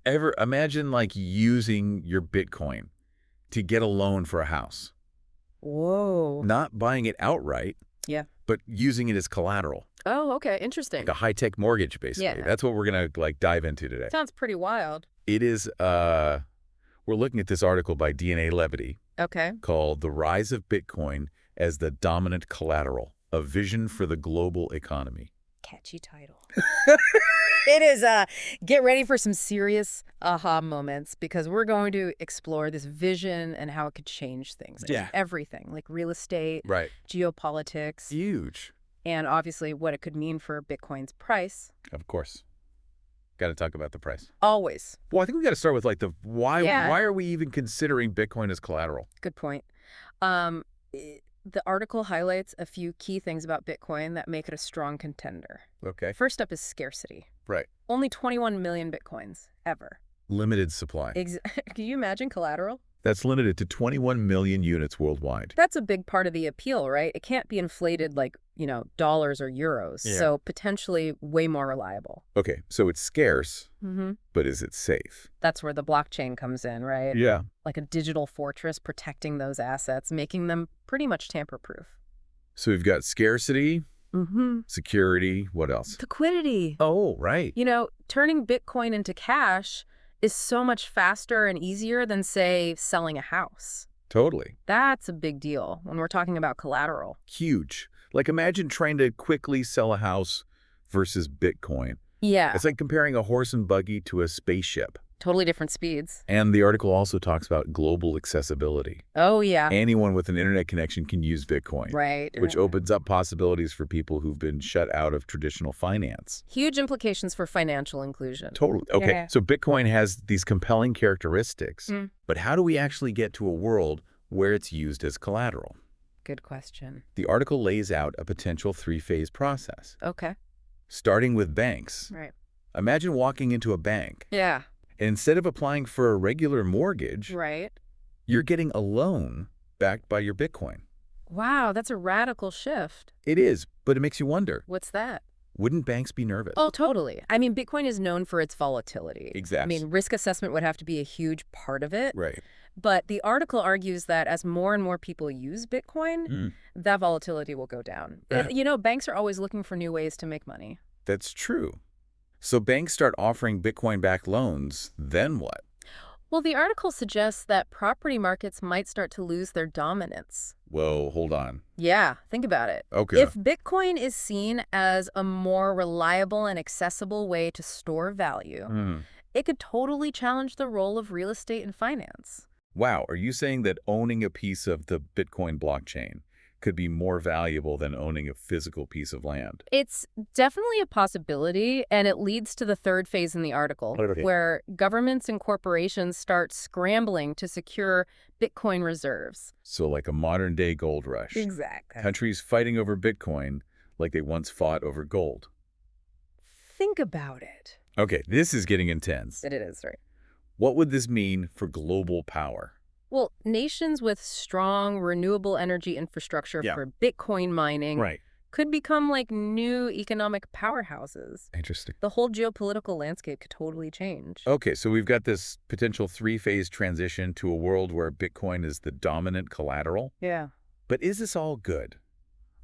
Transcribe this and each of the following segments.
Ever imagine like using your Bitcoin to get a loan for a house, Whoa. not buying it outright, Yeah. but using it as collateral, Oh, okay. like Interesting. a high-tech mortgage, basically. Yeah. That's what we're gonna like dive into today. Sounds pretty wild. It is. We're looking at this article by DNA Levity Okay. called "The Rise of Bitcoin as the Dominant Collateral: A Vision for the Global Economy." Catchy title. It is, get ready for some serious aha moments because we're going to explore this vision and how it could change things. Just Yeah. everything, like real estate, Right. geopolitics, Huge. and obviously what it could mean for Bitcoin's price. Of course. Got to talk about the price. Always. Well, I think we got to start with like the why. Yeah. Why are we even considering Bitcoin as collateral? Good point. The article highlights a few key things about Bitcoin that make it a strong contender. Okay. First up is scarcity. Right. Only 21 million Bitcoins, ever. Limited supply. Can you imagine collateral? That's limited to 21 million units worldwide. That's a big part of the appeal, right? It can't be inflated like, dollars or euros. Yeah. So potentially way more reliable. Okay, so it's scarce, Mm-hmm. but is it safe? That's where the blockchain comes in, right? Yeah. Like a digital fortress protecting those assets, making them pretty much tamper-proof. So we've got scarcity, Mm-hmm. security, what else? Liquidity. Oh, right. Turning Bitcoin into cash is so much faster and easier than, say, selling a house. Totally. That's a big deal when we're talking about collateral. Huge. Like imagine trying to quickly sell a house versus Bitcoin. Yeah, It's like comparing a horse and buggy to a spaceship. totally different speeds. And the article also talks about global accessibility. Oh, yeah. Anyone with an internet connection can use Bitcoin, Right. which opens up possibilities for people who've been shut out of traditional finance. Huge implications for financial inclusion. Totally. Okay, Yeah. so Bitcoin has these compelling characteristics, Mm. but how do we actually get to a world where it's used as collateral? Good question. The article lays out a potential three-phase process, Okay. starting with banks. Right. Imagine walking into a bank, Yeah. and instead of applying for a regular mortgage, Right. you're getting a loan backed by your Bitcoin. Wow, that's a radical shift. It is, but it makes you wonder, What's that? wouldn't banks be nervous? Oh, totally. I mean, Bitcoin is known for its volatility. Exactly. I mean, risk assessment would have to be a huge part of it. Right. But the article argues that as more and more people use Bitcoin, Mm. that volatility will go down. Yeah. Banks are always looking for new ways to make money. That's true. So banks start offering Bitcoin-backed loans, then what? Well, the article suggests that property markets might start to lose their dominance. Whoa, hold on. Yeah, think about it. Okay. If Bitcoin is seen as a more reliable and accessible way to store value, Hmm. it could totally challenge the role of real estate and finance. Wow, are you saying that owning a piece of the Bitcoin blockchain could be more valuable than owning a physical piece of land? It's definitely a possibility, and it leads to the third phase in the article, Okay. where governments and corporations start scrambling to secure Bitcoin reserves. So like a modern-day gold rush. Exactly. Countries fighting over Bitcoin like they once fought over gold. Think about it. Okay, this is getting intense. It is, right? What would this mean for global power? Well, nations with strong renewable energy infrastructure Yeah. for Bitcoin mining Right. could become like new economic powerhouses. Interesting. The whole geopolitical landscape could totally change. Okay, so we've got this potential three-phase transition to a world where Bitcoin is the dominant collateral. Yeah. But is this all good?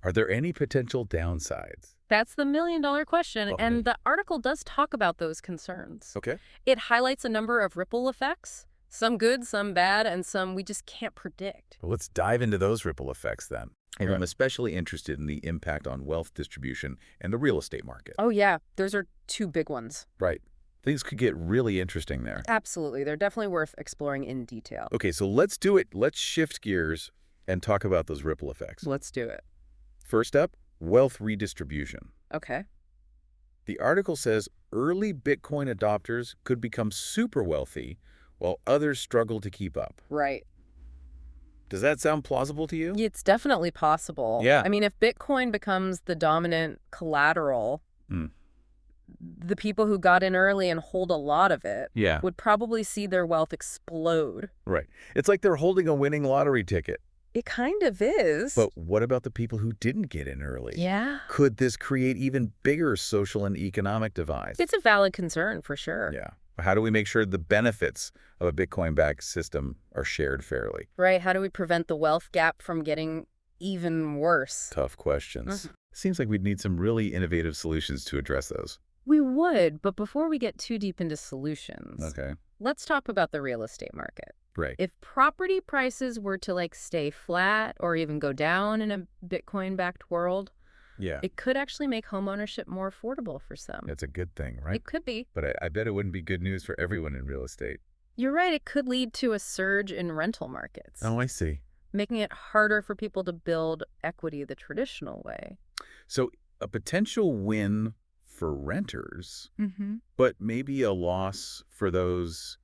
Are there any potential downsides? That's the million-dollar question, Okay. and the article does talk about those concerns. Okay. It highlights a number of ripple effects, some good, some bad, and some we just can't predict. Well, let's dive into those ripple effects then. And Right. I'm especially interested in the impact on wealth distribution and the real estate market. Oh, yeah, those are two big ones. Right. Things could get really interesting there. Absolutely. They're definitely worth exploring in detail. Okay, so let's do it. Let's shift gears and talk about those ripple effects. Let's do it. First up, wealth redistribution. Okay. The article says early Bitcoin adopters could become super wealthy while others struggle to keep up. Right. Does that sound plausible to you? It's definitely possible. Yeah. I mean, if Bitcoin becomes the dominant collateral, Mm. the people who got in early and hold a lot of it Yeah. would probably see their wealth explode. Right. It's like they're holding a winning lottery ticket. It kind of is. But what about the people who didn't get in early? Yeah. Could this create even bigger social and economic divides? It's a valid concern for sure. Yeah. How do we make sure the benefits of a Bitcoin-backed system are shared fairly? Right. How do we prevent the wealth gap from getting even worse? Tough questions. Mhm. Seems like we'd need some really innovative solutions to address those. We would, but before we get too deep into solutions, Okay. let's talk about the real estate market. Right. If property prices were to stay flat or even go down in a Bitcoin-backed world, Yeah. it could actually make homeownership more affordable for some. That's a good thing, right? It could be. But I bet it wouldn't be good news for everyone in real estate. You're right, it could lead to a surge in rental markets, Oh, I see. making it harder for people to build equity the traditional way. So a potential win for renters, Mm-hmm. but maybe a loss for those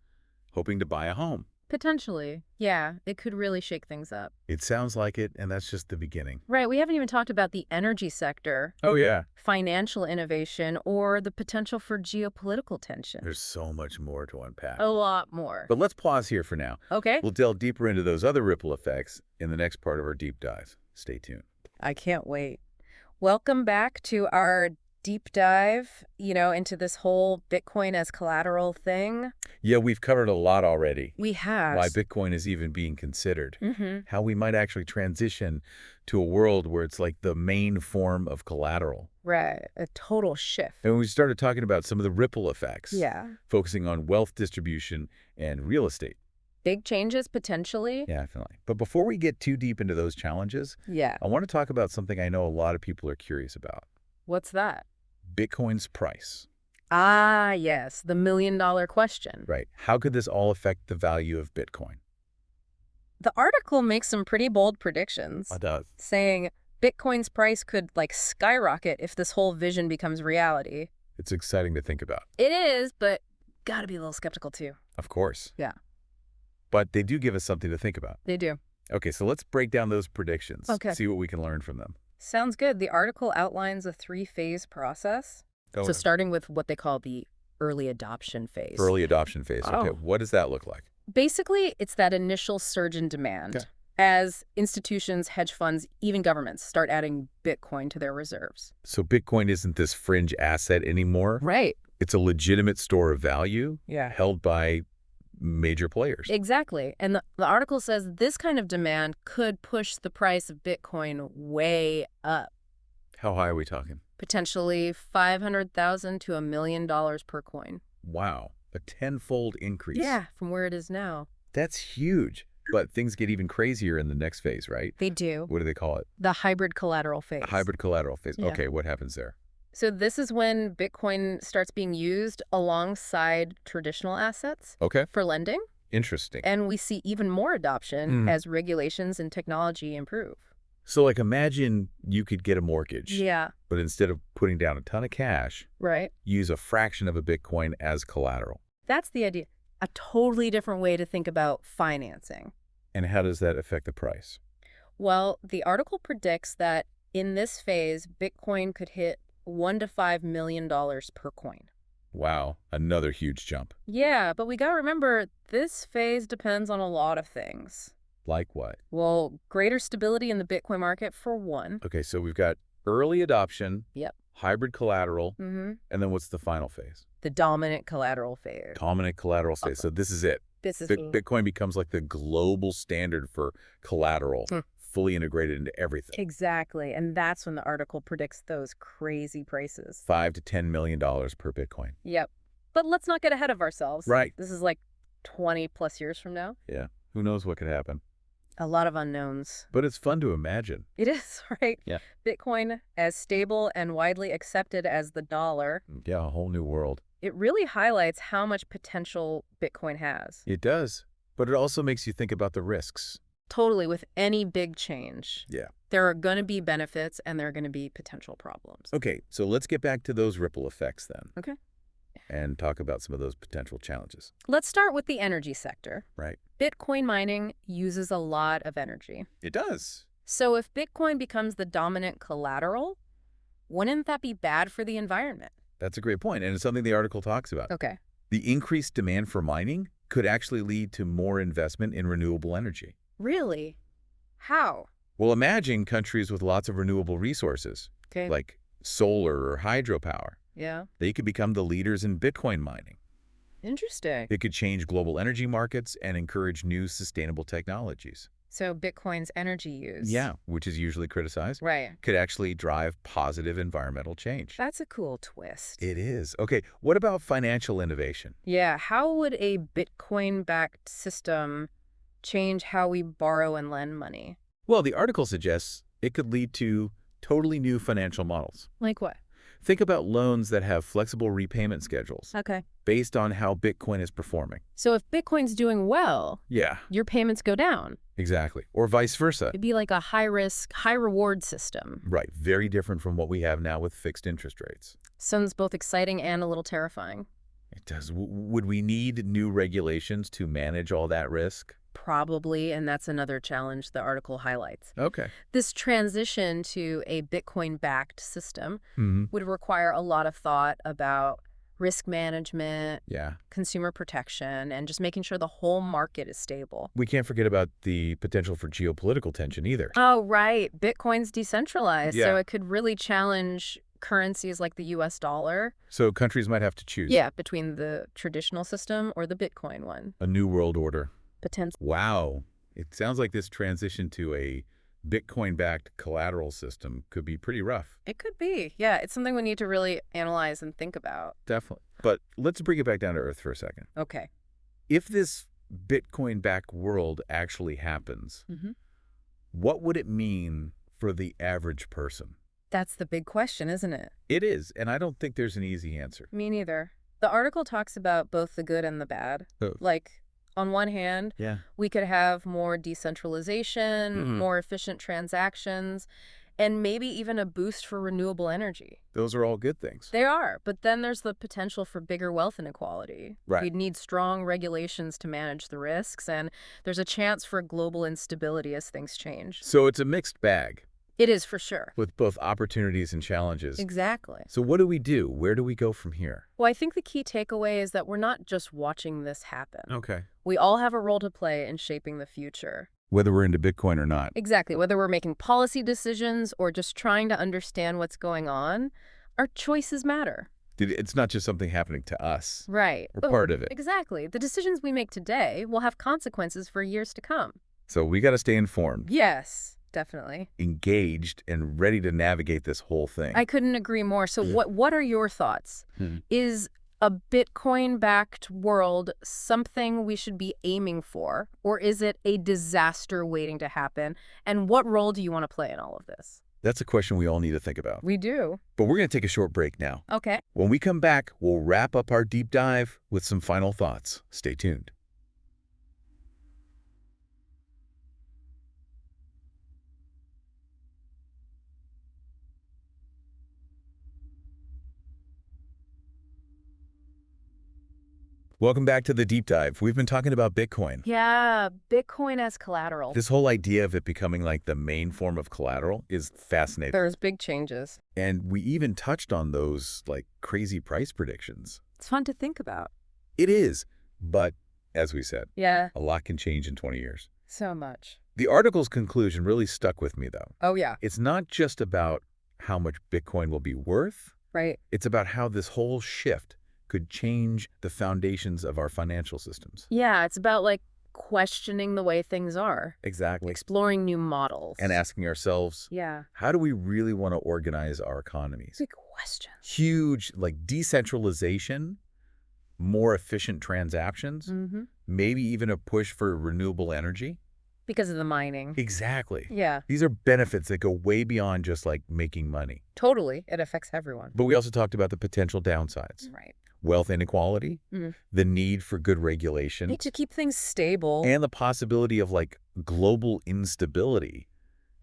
hoping to buy a home. Potentially. Yeah, it could really shake things up. It sounds like it, and that's just the beginning. Right, we haven't even talked about the energy sector, Oh, yeah. financial innovation, or the potential for geopolitical tension. There's so much more to unpack. A lot more. But let's pause here for now. Okay. We'll delve deeper into those other ripple effects in the next part of our deep dive. Stay tuned. I can't wait. Welcome back to our deep dive, into this whole Bitcoin as collateral thing. Yeah, we've covered a lot already. We have. Why Bitcoin is even being considered. Mm-hmm. How we might actually transition to a world where it's like the main form of collateral. Right. A total shift. And we started talking about some of the ripple effects. Yeah. Focusing on wealth distribution and real estate. Big changes, potentially. Yeah, definitely. But before we get too deep into those challenges, Yeah. I want to talk about something I know a lot of people are curious about. What's that? Bitcoin's price. Ah, yes. The million-dollar question. Right. How could this all affect the value of Bitcoin? The article makes some pretty bold predictions, It does. saying Bitcoin's price could, skyrocket if this whole vision becomes reality. It's exciting to think about. It is, but gotta be a little skeptical, too. Of course. Yeah. But they do give us something to think about. They do. Okay, so let's break down those predictions. Okay. See what we can learn from them. Sounds good. The article outlines a three-phase process. Oh, So starting with what they call the early adoption phase. early adoption phase. Okay, Oh. what does that look like? Basically, it's that initial surge in demand Okay. as institutions, hedge funds, even governments start adding Bitcoin to their reserves. So Bitcoin isn't this fringe asset anymore. Right. It's a legitimate store of value Yeah. held by major players. Exactly. And the article says this kind of demand could push the price of Bitcoin way up, How high are we talking? potentially $500,000 to $1 million per coin. Wow, a tenfold increase. Yeah, from where it is now. That's huge. But things get even crazier in the next phase, right? They do. What do they call it? The hybrid collateral phase. Hybrid collateral phase. Yeah. Okay, what happens there? So this is when Bitcoin starts being used alongside traditional assets Okay, for lending. interesting. And we see even more adoption as regulations and technology improve. So like imagine you could get a mortgage, Yeah, but instead of putting down a ton of cash, right. use a fraction of a Bitcoin as collateral. That's the idea. A totally different way to think about financing. And how does that affect the price? Well, the article predicts that in this phase, Bitcoin could hit $1 to $5 million per coin. Wow, another huge jump. Yeah, but we got to remember this phase depends on a lot of things. Like what? Well, greater stability in the Bitcoin market for one. Okay, so we've got early adoption, Yep. hybrid collateral, Mm-hmm. and then what's the final phase? The dominant collateral phase. Dominant collateral phase. So this is it. This is Bitcoin becomes like the global standard for collateral, fully integrated into everything. exactly. And that's when the article predicts those crazy prices. $5 to $10 million per Bitcoin. Yep. But let's not get ahead of ourselves. Right. This is like 20 plus years from now. Yeah. Who knows what could happen? A lot of unknowns. But it's fun to imagine. It is, right? Yeah. Bitcoin, as stable and widely accepted as the dollar, Yeah, a whole new world. it really highlights how much potential Bitcoin has. It does. But it also makes you think about the risks. Totally, with any big change. Yeah. There are going to be benefits and there are going to be potential problems. Okay, so let's get back to those ripple effects then. Okay. And talk about some of those potential challenges. Let's start with the energy sector. Right. Bitcoin mining uses a lot of energy. It does. So if Bitcoin becomes the dominant collateral, wouldn't that be bad for the environment? That's a great point, and it's something the article talks about. Okay. The increased demand for mining could actually lead to more investment in renewable energy. Really? How? Well, imagine countries with lots of renewable resources, Okay. like solar or hydropower. Yeah. They could become the leaders in Bitcoin mining. Interesting. It could change global energy markets and encourage new sustainable technologies. So Bitcoin's energy use. Yeah, which is usually criticized, Right. could actually drive positive environmental change. That's a cool twist. It is. Okay, what about financial innovation? Yeah, how would a Bitcoin-backed system change how we borrow and lend money? Well, the article suggests it could lead to totally new financial models. Like what? Think about loans that have flexible repayment schedules Okay. based on how Bitcoin is performing. So if Bitcoin's doing well, Yeah, your payments go down. exactly. Or vice versa. It'd be like a high-risk, high-reward system. Right, very different from what we have now with fixed interest rates. Sounds both exciting and a little terrifying. It does. Would we need new regulations to manage all that risk? Probably, and that's another challenge the article highlights. Okay. This transition to a Bitcoin-backed system Hmm. would require a lot of thought about risk management, Yeah. consumer protection, and just making sure the whole market is stable. We can't forget about the potential for geopolitical tension either. Oh, right. Bitcoin's decentralized, Yeah. so it could really challenge currencies like the US dollar. So countries might have to choose. Yeah, between the traditional system or the Bitcoin one. A new world order. Potential. Wow. It sounds like this transition to a Bitcoin-backed collateral system could be pretty rough. It could be. Yeah, it's something we need to really analyze and think about. Definitely. But let's bring it back down to earth for a second. Okay. If this Bitcoin-backed world actually happens, what would it mean for the average person? That's the big question, isn't it? It is, and I don't think there's an easy answer. Me neither. The article talks about both the good and the bad. Oh. Like, on one hand, Yeah. we could have more decentralization, more efficient transactions, and maybe even a boost for renewable energy. Those are all good things. They are, but then there's the potential for bigger wealth inequality. Right. We'd need strong regulations to manage the risks, and there's a chance for global instability as things change. So it's a mixed bag It is for sure. with both opportunities and challenges. Exactly. So what do we do? Where do we go from here? Well, I think the key takeaway is that we're not just watching this happen. Okay. We all have a role to play in shaping the future. Whether we're into Bitcoin or not. Exactly. Whether we're making policy decisions or just trying to understand what's going on, our choices matter. It's not just something happening to us. Right. We're part of it. Exactly. The decisions we make today will have consequences for years to come. So we got to stay informed, Yes, definitely. engaged, and ready to navigate this whole thing. I couldn't agree more. So what are your thoughts? Hmm. Is a Bitcoin-backed world something we should be aiming for, or is it a disaster waiting to happen? And what role do you want to play in all of this? That's a question we all need to think about. We do. But we're going to take a short break now. Okay. When we come back, we'll wrap up our deep dive with some final thoughts. Stay tuned. Welcome back to the deep dive. We've been talking about Bitcoin. Yeah, Bitcoin as collateral. This whole idea of it becoming like the main form of collateral is fascinating. There's big changes. And we even touched on those like crazy price predictions. It's fun to think about. It is, but as we said, Yeah, a lot can change in 20 years. so much. The article's conclusion really stuck with me, though. Oh, yeah. It's not just about how much Bitcoin will be worth. Right. It's about how this whole shift could change the foundations of our financial systems. Yeah, it's about like questioning the way things are, Exactly. exploring new models. And asking ourselves, Yeah. how do we really want to organize our economies? Big questions. Huge, like decentralization, more efficient transactions, maybe even a push for renewable energy. Because of the mining. Exactly. Yeah, These are benefits that go way beyond just like making money. totally. It affects everyone. But we also talked about the potential downsides. Right. Wealth inequality, the need for good regulation, Need to keep things stable. and the possibility of like global instability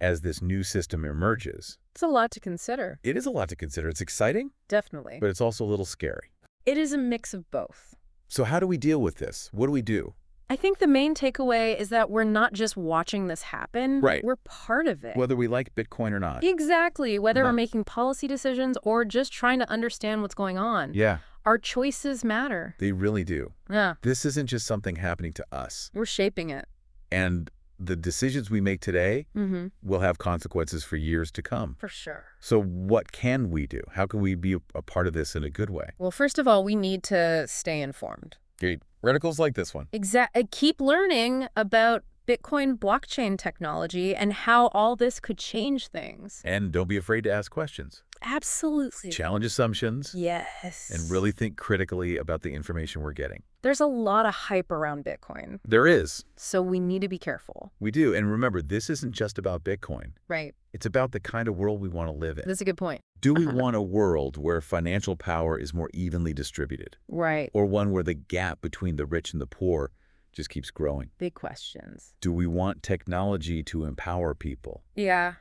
as this new system emerges. It's a lot to consider. It is a lot to consider. It's exciting, Definitely. but it's also a little scary. It is a mix of both. So how do we deal with this? What do we do? I think the main takeaway is that we're not just watching this happen. Right. We're part of it. Whether we like Bitcoin or not. Exactly. Whether we're Right. making policy decisions or just trying to understand what's going on. Yeah, Our choices matter. they really do. Yeah. This isn't just something happening to us. We're shaping it. And the decisions we make today will have consequences for years to come. For sure. So what can we do? How can we be a part of this in a good way? Well, first of all, we need to stay informed. Great. Articles like this one. Keep learning about Bitcoin blockchain technology and how all this could change things. And don't be afraid to ask questions. Absolutely. Challenge assumptions. Yes. And really think critically about the information we're getting. There's a lot of hype around Bitcoin. There is. So we need to be careful. We do. And remember, this isn't just about Bitcoin. Right. It's about the kind of world we want to live in. That's a good point. Do we want a world where financial power is more evenly distributed? Right. Or one where the gap between the rich and the poor just keeps growing? Big questions. Do we want technology to empower people? Yeah.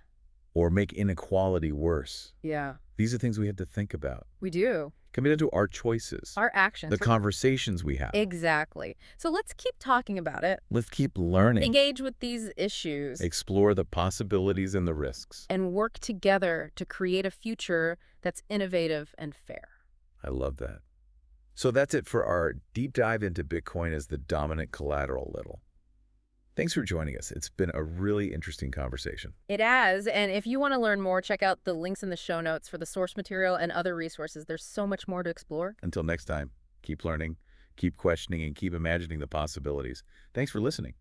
Or make inequality worse? Yeah. These are things we have to think about. We do. Coming into our choices. Our actions. The conversations we have. Exactly. So let's keep talking about it. Let's keep learning. Engage with these issues. Explore the possibilities and the risks. And work together to create a future that's innovative and fair. I love that. So that's it for our deep dive into Bitcoin as the dominant collateral little. Thanks for joining us. It's been a really interesting conversation. It has, and if you want to learn more, check out the links in the show notes for the source material and other resources. There's so much more to explore. Until next time, keep learning, keep questioning, and keep imagining the possibilities. Thanks for listening.